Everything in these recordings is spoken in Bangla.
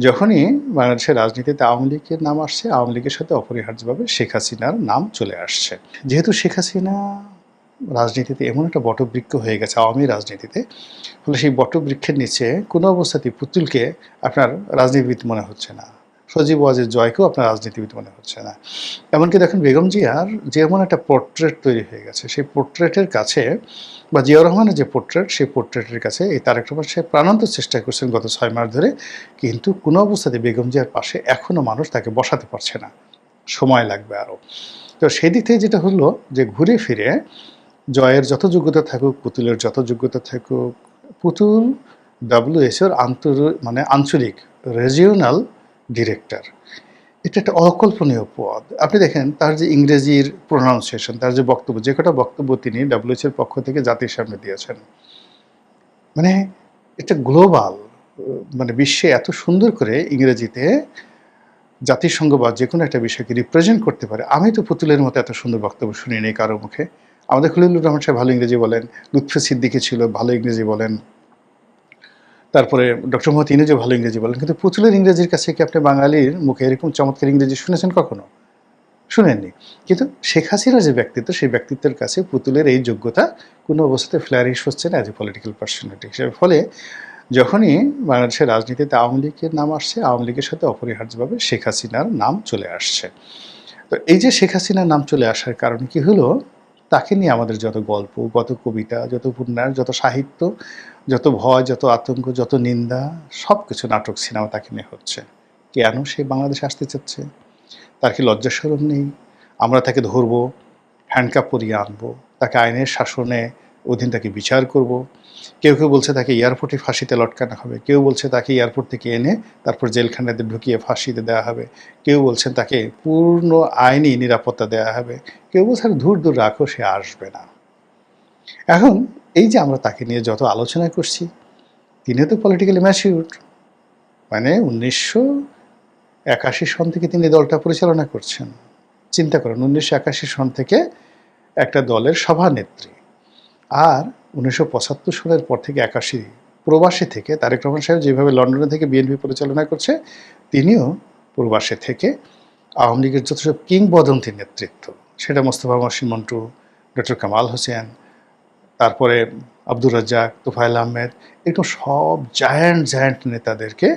যখনই বাংলাদেশের রাজনীতিতে আওয়ামী লীগের নাম আসছে, আওয়ামী লীগের সাথে অপরিহার্যভাবে শেখ হাসিনার নাম চলে আসছে। যেহেতু শেখ হাসিনা রাজনীতিতে এমন একটা বটবৃক্ষ হয়ে গেছে আওয়ামী রাজনীতিতে, ফলে সেই বটবৃক্ষের নিচে কোনো অবস্থাতেই পুতুলকে আপনার রাজনীতিবিদ মনে হচ্ছে না। সজীব ওয়াজেদ জয়কেও আপনার রাজনীতিবিদ মনে হচ্ছে না। এমনকি দেখেন বেগম জিয়ার যেমন একটা পোর্ট্রেট তৈরি হয়ে গেছে, সেই পোর্ট্রেটের কাছে বা জিয়াউর রহমানের যে পোর্ট্রেট, সেই পোর্ট্রেটের কাছে এই তারেক রহমান সাহেব প্রাণান্ত চেষ্টা করছেন গত ৬ মাস ধরে, কিন্তু কোনো অবস্থাতে বেগম জিয়ার পাশে এখনও মানুষ তাকে বসাতে পারছে না। সময় লাগবে আরও। তো সেই দিক থেকে যেটা হলো যে ঘুরে ফিরে জয়ের যত যোগ্যতা থাকুক, পুতুলের যত যোগ্যতা থাকুক, পুতুল WHOর আঞ্চলিক রিজিওনাল ডিরেক্টর। এটা একটা অকল্পনীয় পদ। আপনি দেখেন তার যে ইংরেজির প্রোনাউন্সিয়েশন, তার যে বক্তব্য, যে কটা বক্তব্য তিনি WHO-র পক্ষ থেকে জাতির সামনে দিয়েছেন, মানে এটা গ্লোবাল, বিশ্বে এত সুন্দর করে ইংরেজিতে জাতিসংঘ বা যে কোনো একটা বিষয়কে রিপ্রেজেন্ট করতে পারে। আমি তো পুতুলের মতো এত সুন্দর বক্তব্য শুনিনি কারো মুখে। আমাদের খলিলুর রহমান সাহেব ভালো ইংরেজি বলেন, লুৎফে সিদ্দিকী ছিল ভালো ইংরেজি বলেন, তারপরে ডক্টর মোহাম্মদ ইউনূসও ভালো ইংরেজি বলেন, কিন্তু পুতুলের ইংরেজির কাছে কি আপনি বাঙালির মুখে এরকম চমৎকার ইংরেজি শুনেছেন কখনো? শুনেননি। কিন্তু শেখ হাসিনার যে ব্যক্তিত্ব, সেই ব্যক্তিত্বের কাছে পুতুলের এই যোগ্যতা কোনো অবস্থাতে ফ্লারিশ হচ্ছে না অ্যাজ এ পলিটিক্যাল পার্সোনালিটি হিসেবে। ফলে যখনই বাংলাদেশের রাজনীতিতে আওয়ামী লীগের নাম আসছে, আওয়ামী লীগের সাথে অপরিহার্যভাবে শেখ হাসিনার নাম চলে আসছে। তো এই যে শেখ হাসিনার নাম চলে আসার কারণে কি হলো, তাকে নিয়ে আমাদের যত গল্প, যত কবিতা, যত উপন্যাস, যত সাহিত্য, যত ভয়, যত আতঙ্ক, যত নিন্দা, সব কিছু নাটক সিনেমা তাকে নিয়ে হচ্ছে। কেন সে বাংলাদেশে আসতে চাচ্ছে? তার কি লজ্জা শরম নেই? আমরা তাকে ধরবো, হ্যান্ডকাপ পরিয়ে আনবো, তাকে আইনের শাসনে অধীন তাকে বিচার করব। কেউ কেউ বলছে তাকে এয়ারপোর্টে ফাঁসিতে লটকানো হবে, কেউ বলছে তাকে এয়ারপোর্ট থেকে এনে তারপর জেলখানাতে ঢুকিয়ে ফাঁসিতে দেওয়া হবে, কেউ বলছেন তাকে পূর্ণ আইনি নিরাপত্তা দেওয়া হবে, কেউ বলছে দূর দূর রাখো, সে আসবে না। এখন এই যে আমরা তাকে নিয়ে যত আলোচনা করছি, তিনিও তো পলিটিক্যালি ম্যাচিউরড, 1981 সন থেকে তিনি দলটা পরিচালনা করছেন। চিন্তা করেন, 1981 সন থেকে একটা দলের সভানেত্রী। আর 1975 সালের পর থেকে 81 প্রবাসী থেকে তারেক রহমান সাহেব যেভাবে লন্ডনে থেকে বিএনপি পরিচালনা করছে, তিনিও প্রবাসে থেকে আওয়ামী লীগের যত সব কিংবদন্তির নেতৃত্ব, সেটা মোস্তফা মহসিন মন্টু, ডক্টর কামাল হোসেন, তারপরে আব্দুর রাজ্জাক, তোফায়েল আহমেদ, এরকম সব জায়ান্ট নেতাদেরকে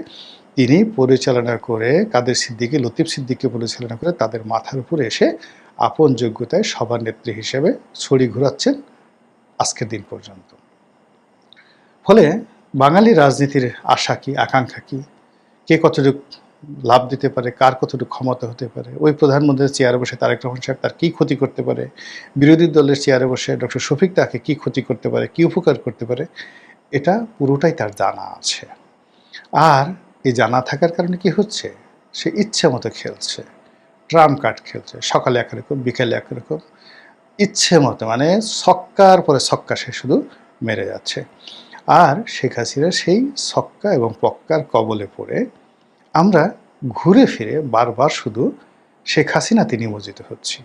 তিনি পরিচালনা করে, কাদের সিদ্দিকী, লতিফ সিদ্দিককে পরিচালনা করে তাদের মাথার উপরে এসে আপন যোগ্যতায় সভানেত্রী হিসেবে ছড়ি ঘোরাচ্ছেন আজকের দিন পর্যন্ত। ফলে বাঙালি রাজনীতির আশা কি, আকাঙ্ক্ষা কি, কে কতটুকু লাভ দিতে পারে, কার কতটুকু ক্ষমতা হতে পারে, ওই প্রধানমন্ত্রীর চেয়ারে বসে তারেক রহমান সাহেব তার কী ক্ষতি করতে পারে, বিরোধী দলের চেয়ারে বসে ডক্টর শফিক তাকে কী ক্ষতি করতে পারে, কী উপকার করতে পারে, এটা পুরোটাই তার জানা আছে। আর এই জানা থাকার কারণে কি হচ্ছে, সে ইচ্ছে মতো খেলছে, ট্রাম্প কার্ড খেলছে, সকালে একরকম, বিকেলে একরকম, ইচ্ছে মতো, ছক্কার পরে ছক্কা সে শুধু মেরে যাচ্ছে। আর শেখ হাসিনা সেই ছক্কা এবং পক্কার কবলে পড়ে আমরা ঘুরে ফিরে বারবার শুধু শেখ হাসিনাতে নিমজ্জিত হচ্ছি।